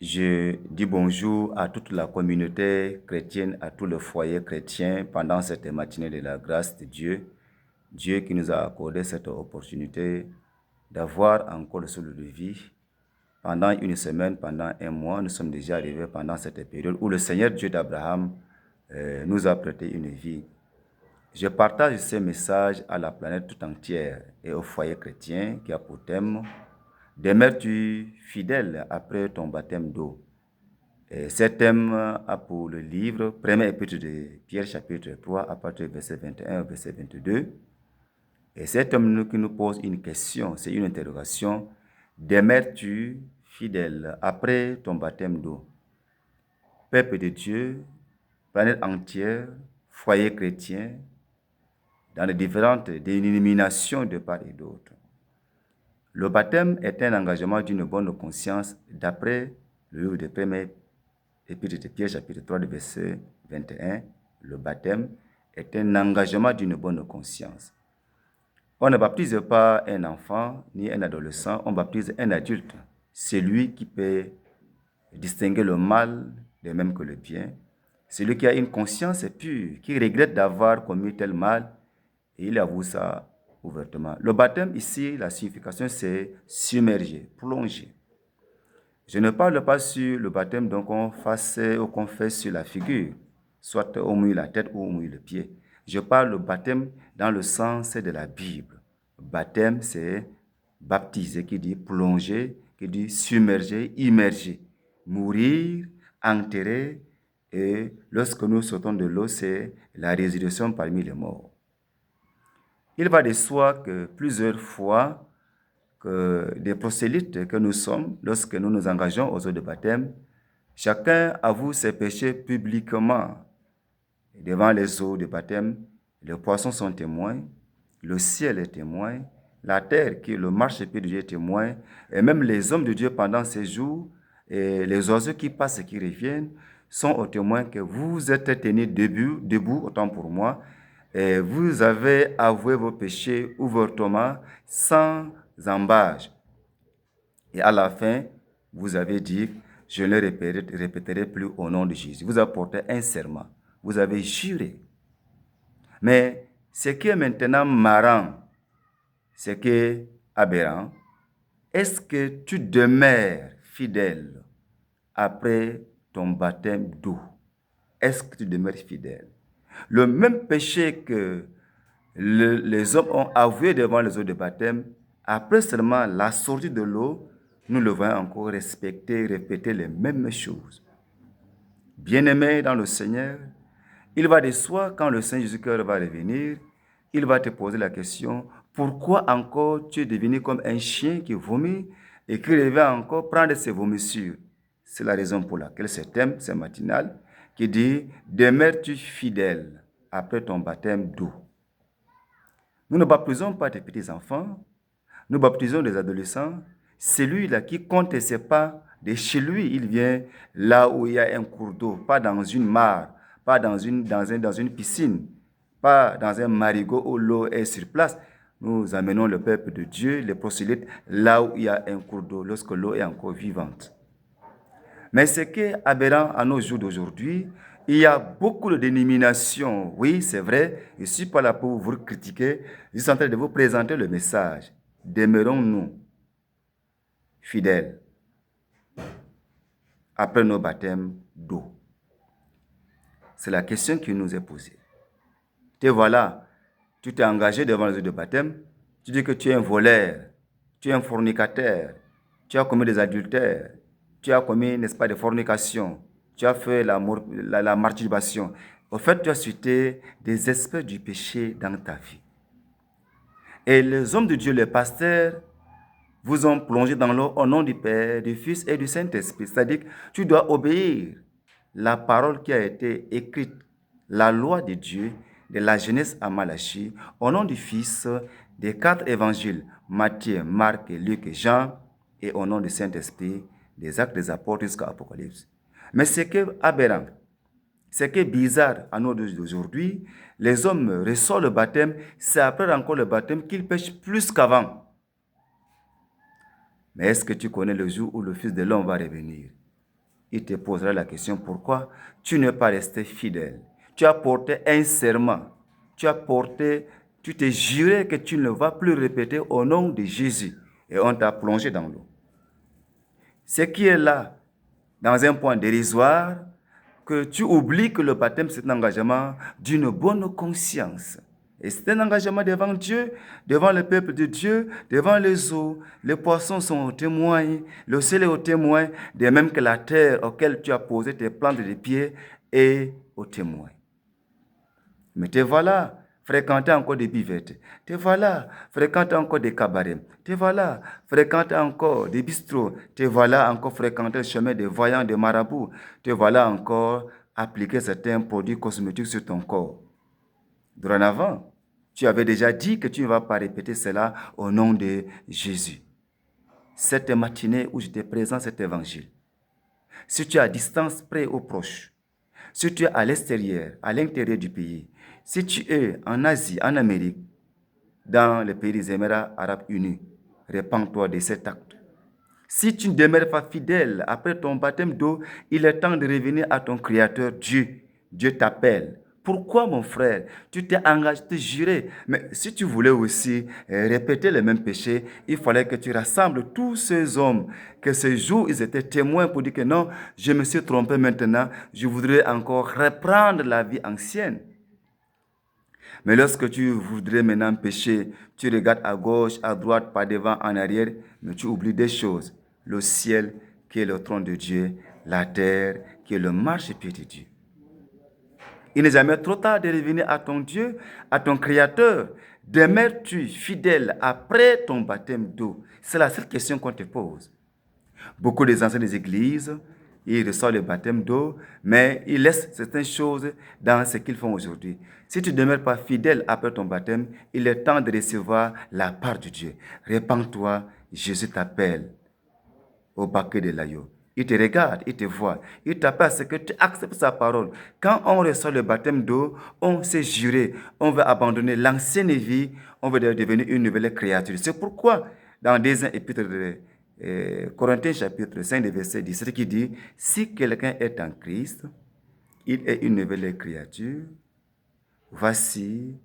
Je dis bonjour à toute la communauté chrétienne, à tout le foyer chrétien pendant cette matinée de la grâce de Dieu. Dieu qui nous a accordé cette opportunité d'avoir encore le souffle de vie. Pendant une semaine, pendant un mois, nous sommes déjà arrivés pendant cette période où le Seigneur Dieu d'Abraham nous a prêté une vie. Je partage ce message à la planète tout entière et au foyer chrétien qui a pour thème « Demeures-tu fidèle après ton baptême d'eau ?» Cet thème a pour le livre, premier épître de Pierre chapitre 3, à partir du verset 21 au verset 22. Et cet thème qui nous pose une question, c'est une interrogation. Demeures-tu fidèle après ton baptême d'eau? Peuple de Dieu, planète entière, foyer chrétien, dans les différentes dénominations de part et d'autre. Le baptême est un engagement d'une bonne conscience d'après le livre de premier épître de Pierre chapitre 3, verset 21. Le baptême est un engagement d'une bonne conscience. On ne baptise pas un enfant ni un adolescent, on baptise un adulte. C'est lui qui peut distinguer le mal de même que le bien. C'est lui qui a une conscience pure, qui regrette d'avoir commis tel mal et il avoue ça ouvertement. Le baptême ici, la signification c'est submerger, plonger. Je ne parle pas sur le baptême donc on fasse ou qu'on fait sur la figure, soit on mouille la tête ou on mouille le pied. Je parle du baptême dans le sens de la Bible. Baptême, c'est baptiser, qui dit plonger, qui dit submerger, immerger, mourir, enterrer, et lorsque nous sautons de l'eau, c'est la résurrection parmi les morts. Il va de soi que plusieurs fois, que des prosélytes que nous sommes, lorsque nous nous engageons aux eaux de baptême, chacun avoue ses péchés publiquement. Devant les eaux de baptême, les poissons sont témoins, le ciel est témoin, la terre qui est le marchepied de Dieu est témoin, et même les hommes de Dieu pendant ces jours, et les oiseaux qui passent et qui reviennent, sont aux témoins que vous êtes tenus debout, autant pour moi, et vous avez avoué vos péchés ouvertement, sans embâche. Et à la fin, vous avez dit, je ne le répéterai plus au nom de Jésus. Vous apportez un serment. Vous avez juré. Mais ce qui est maintenant marrant, c'est que, aberrant, est-ce que tu demeures fidèle après ton baptême d'eau? Est-ce que tu demeures fidèle? Le même péché que les hommes ont avoué devant les eaux de baptême, après seulement la sortie de l'eau, nous le voyons encore respecter, répéter les mêmes choses. Bien-aimé dans le Seigneur, il va de soi, quand le Saint Jésus-Christ va revenir, il va te poser la question, pourquoi encore tu es devenu comme un chien qui vomit et qui revient encore prendre ses vomissures? C'est la raison pour laquelle ce thème, c'est matinal, qui dit, demeures-tu fidèle après ton baptême d'eau? Nous ne baptisons pas des petits-enfants, nous baptisons des adolescents. Celui-là qui compte ses pas de chez lui, il vient là où il y a un cours d'eau, pas dans une mare, pas dans une piscine, pas dans un marigot où l'eau est sur place. Nous amenons le peuple de Dieu, les prosélytes, là où il y a un cours d'eau, lorsque l'eau est encore vivante. Mais ce qui est aberrant à nos jours d'aujourd'hui, il y a beaucoup de dénominations. Oui, c'est vrai, je ne suis pas là pour vous critiquer, je suis en train de vous présenter le message. Demeurons-nous fidèles après nos baptêmes d'eau? C'est la question qui nous est posée. Te voilà, tu t'es engagé devant les eaux de baptême, tu dis que tu es un voleur, tu es un fornicateur, tu as commis des adultères, tu as commis, n'est-ce pas, des fornications, tu as fait la masturbation. Au fait, tu as cité des espèces du péché dans ta vie. Et les hommes de Dieu, les pasteurs, vous ont plongé dans l'eau au nom du Père, du Fils et du Saint-Esprit. C'est-à-dire que tu dois obéir la parole qui a été écrite, la loi de Dieu, de la Genèse à Malachie, au nom du Fils, des 4 évangiles, Matthieu, Marc, Luc et Jean, et au nom du Saint-Esprit, des Actes des Apôtres jusqu'à l'Apocalypse. Mais ce qui est aberrant, ce qui est bizarre à nous d'aujourd'hui, les hommes reçoivent le baptême, c'est après encore le baptême qu'ils pêchent plus qu'avant. Mais est-ce que tu connais le jour où le Fils de l'homme va revenir? il te posera la question pourquoi tu n'es pas resté fidèle. Tu as porté un serment. Tu t'es juré que tu ne vas plus répéter au nom de Jésus. Et on t'a plongé dans l'eau. Ce qui est là, dans un point dérisoire, que tu oublies que le baptême, c'est un engagement d'une bonne conscience. Et c'est un engagement devant Dieu, devant le peuple de Dieu, devant les eaux. Les poissons sont au témoin, le ciel est au témoin, de même que la terre auquel tu as posé tes plantes de pied est au témoin. Mais te voilà, fréquenter encore des bivettes. Te voilà, fréquenter encore des cabarets. Te voilà, fréquenter encore des bistrots. Te voilà encore fréquenter le chemin des voyants, des marabouts. Te voilà encore appliquer certains produits cosmétiques sur ton corps. Dorénavant, tu avais déjà dit que tu ne vas pas répéter cela au nom de Jésus. Cette matinée où je te présente cet évangile, si tu es à distance, près ou proche, si tu es à l'extérieur, à l'intérieur du pays, si tu es en Asie, en Amérique, dans les pays des Émirats arabes unis, répands-toi de cet acte. Si tu ne demeures pas fidèle après ton baptême d'eau, il est temps de revenir à ton Créateur Dieu. Dieu t'appelle. Pourquoi, mon frère? Tu t'es engagé, tu t'es juré. Mais si tu voulais aussi répéter les mêmes péchés, il fallait que tu rassembles tous ces hommes, que ce jour, ils étaient témoins pour dire que non, je me suis trompé maintenant, je voudrais encore reprendre la vie ancienne. Mais lorsque tu voudrais maintenant pécher, tu regardes à gauche, à droite, pas devant, en arrière, mais tu oublies des choses. Le ciel qui est le trône de Dieu, la terre qui est le marchepied de Dieu. Il n'est jamais trop tard de revenir à ton Dieu, à ton Créateur. Demeures-tu fidèle après ton baptême d'eau? C'est la seule question qu'on te pose. Beaucoup des anciens des églises, ils reçoivent le baptême d'eau, mais ils laissent certaines choses dans ce qu'ils font aujourd'hui. Si tu ne demeures pas fidèle après ton baptême, il est temps de recevoir la part de Dieu. Répands-toi, Jésus t'appelle au baquet de l'agneau. Il te regarde, il te voit, il t'appelle à ce que tu acceptes sa parole. Quand on reçoit le baptême d'eau, on s'est juré, on veut abandonner l'ancienne vie, on veut devenir une nouvelle créature. C'est pourquoi, dans des épîtres de Corinthiens chapitre 5, verset 17, qui dit, si quelqu'un est en Christ, il est une nouvelle créature. Voici,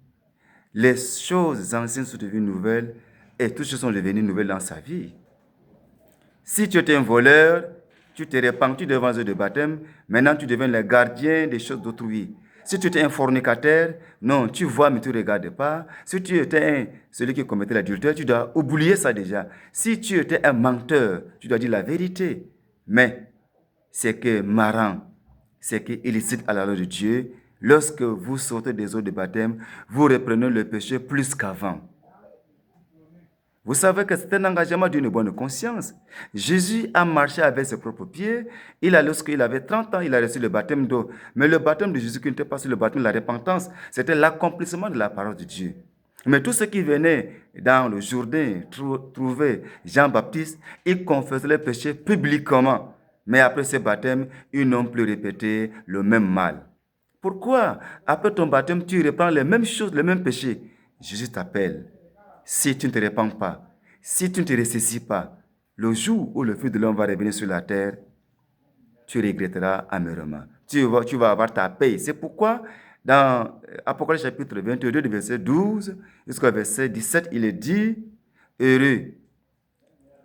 les choses anciennes sont devenues nouvelles et toutes choses sont devenues nouvelles dans sa vie. Si tu étais un voleur, tu t'es répandu devant eux de baptême, maintenant tu deviens le gardien des choses d'autrui. Si tu étais un fornicateur, non, tu vois mais tu ne regardes pas. Si tu étais celui qui commettait l'adultère, tu dois oublier ça déjà. Si tu étais un menteur, tu dois dire la vérité. Mais c'est que marrant, c'est que illicite à la loi de Dieu, lorsque vous sortez des eaux de baptême, vous reprenez le péché plus qu'avant. Vous savez que c'est un engagement d'une bonne conscience. Jésus a marché avec ses propres pieds. Lorsqu'il avait 30 ans, il a reçu le baptême d'eau. Mais le baptême de Jésus qui n'était pas sur le baptême de la repentance, c'était l'accomplissement de la parole de Dieu. Mais tous ceux qui venaient dans le Jourdain trouver Jean-Baptiste, ils confessaient les péchés publiquement. Mais après ce baptême, ils n'ont plus répété le même mal. Pourquoi? Après ton baptême, tu reprends les mêmes choses, les mêmes péchés. Jésus t'appelle. Si tu ne te répands pas, si tu ne te ressaisis pas, le jour où le Fils de l'homme va revenir sur la terre, tu regretteras amèrement. Tu vas avoir ta paix. C'est pourquoi, dans Apocalypse chapitre 22, verset 12 jusqu'au verset 17, il est dit, heureux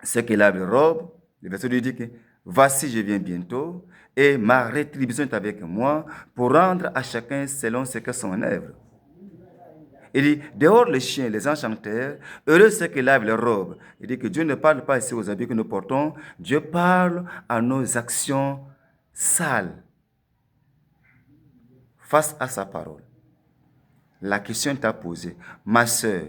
ceux qui lavent les robes. Le verset 2 dit que, voici, je viens bientôt, et ma rétribution est avec moi pour rendre à chacun selon ce que son œuvre. Il dit, dehors les chiens, les enchanteurs, heureux ceux qui lavent leurs robes. Il dit que Dieu ne parle pas ici aux habits que nous portons, Dieu parle à nos actions sales face à sa parole. La question t'a posée, ma sœur,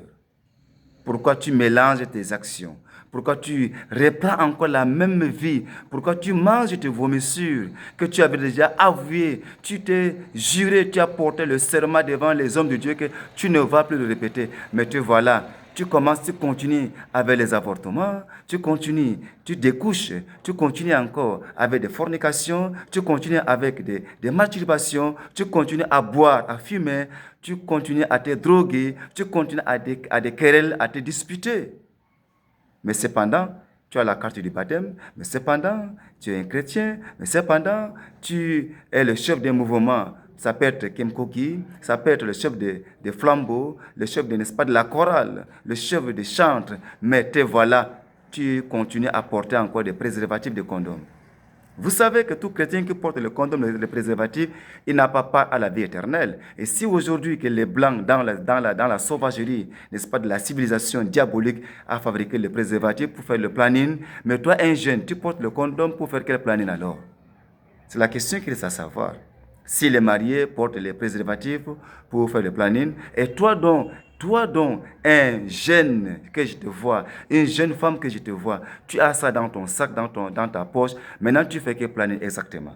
pourquoi tu mélanges tes actions? Pourquoi tu reprends encore la même vie? Pourquoi tu manges tes vomissures que tu avais déjà avouées? Tu t'es juré, tu as porté le serment devant les hommes de Dieu que tu ne vas plus le répéter. Mais te voilà, tu continues avec les avortements, tu continues, tu découches, tu continues encore avec des fornications, tu continues avec des masturbations, tu continues à boire, à fumer, tu continues à te droguer, tu continues à des querelles, à te disputer. Mais cependant, tu as la carte du baptême, mais cependant, tu es un chrétien, mais cependant, tu es le chef d'un mouvement. Ça peut être Kem Koki, ça peut être le chef des flambeaux, le chef n'est-ce pas, de la chorale, le chef des chantres, mais te voilà, tu continues à porter encore des préservatifs, de condoms. Vous savez que tout chrétien qui porte le condom, le préservatif, il n'a pas part à la vie éternelle. Et si aujourd'hui que les Blancs, dans la sauvagerie, n'est-ce pas, de la civilisation diabolique, a fabriqué le préservatif pour faire le planning, mais toi, un jeune, tu portes le condom pour faire quel planning alors? C'est la question qu'il reste à savoir. Si les mariés portent les préservatifs pour faire le planning, et toi donc, un jeune que je te vois, une jeune femme que je te vois, tu as ça dans ton sac, dans ta poche, maintenant tu fais quel planning exactement?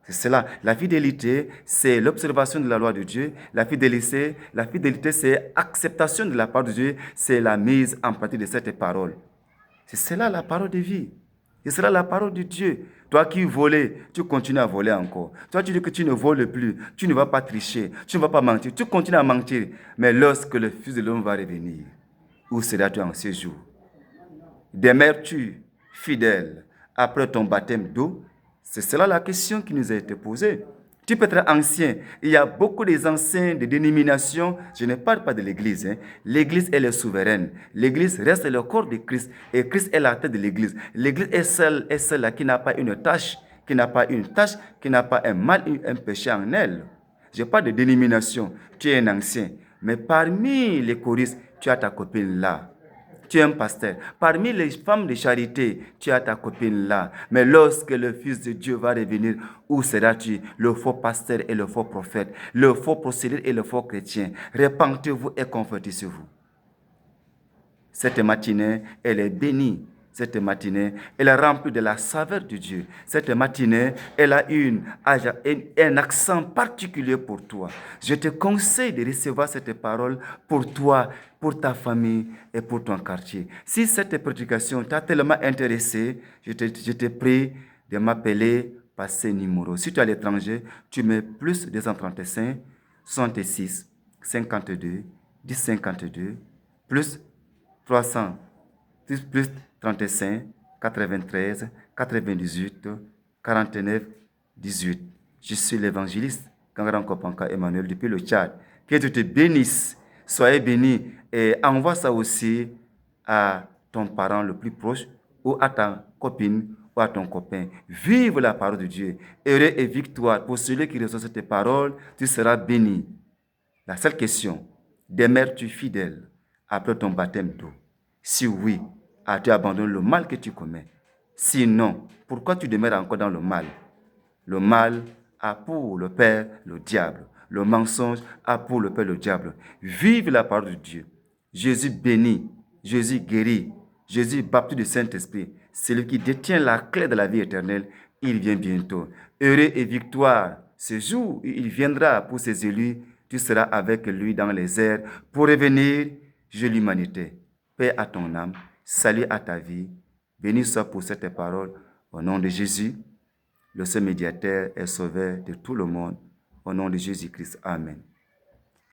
C'est cela. La fidélité, c'est l'observation de la loi de Dieu. La fidélité, c'est l'acceptation de la part de Dieu, c'est la mise en pratique de cette parole. C'est cela la parole de vie. Et c'est la parole de Dieu. Toi qui volais, tu continues à voler encore. Toi, tu dis que tu ne voles plus, tu ne vas pas tricher, tu ne vas pas mentir, tu continues à mentir. Mais lorsque le Fils de l'homme va revenir, où seras-tu en ce jour? Demeures-tu fidèle après ton baptême d'eau? C'est cela la question qui nous a été posée. Tu peux être ancien. Il y a beaucoup d'anciens de dénominations. Je ne parle pas de l'Église. L'Église, elle est souveraine. L'Église reste le corps de Christ. Et Christ est la tête de l'Église. L'Église est celle-là qui n'a pas une tâche, qui n'a pas un mal, un péché en elle. Je parle de dénomination. Tu es un ancien. Mais parmi les choristes, tu as ta copine là. Tu es un pasteur. Parmi les femmes de charité, tu as ta copine là. Mais lorsque le Fils de Dieu va revenir, où seras-tu? Le faux pasteur et le faux prophète, le faux procédé et le faux chrétien. Répentez-vous et convertissez-vous. Cette matinée, elle est bénie. Cette matinée, elle est remplie de la saveur de Dieu. Cette matinée, elle a un accent particulier pour toi. Je te conseille de recevoir cette parole pour toi, pour ta famille et pour ton quartier. Si cette prédication t'a tellement intéressé, je te prie de m'appeler par ce numéro. Si tu es à l'étranger, tu mets plus 235 66 52 10 52 plus 300 plus 35 93 98 49 18. Je suis l'évangéliste Kangaran Kopanka Emmanuel depuis le Tchad. Que Dieu te bénisse. Soyez bénis et envoie ça aussi à ton parent le plus proche ou à ta copine ou à ton copain. Vive la parole de Dieu. Heureux et victoire. Pour celui qui reçoit cette parole, tu seras béni. La seule question, demeures-tu fidèle après ton baptême d'eau? Si oui, as-tu abandonné le mal que tu commets? Sinon, pourquoi tu demeures encore dans le mal? Le mal a pour le père le diable. Le mensonge a pour le père le diable. Vive la parole de Dieu. Jésus bénit, Jésus guérit, Jésus baptise du Saint-Esprit. Celui qui détient la clé de la vie éternelle, il vient bientôt. Heureux et victoire, ce jour où il viendra pour ses élus, tu seras avec lui dans les airs pour revenir juger l'humanité. Paix à ton âme, salut à ta vie. Béni soit pour cette parole. Au nom de Jésus, le seul médiateur est sauveur de tout le monde. Au nom de Jésus-Christ. Amen.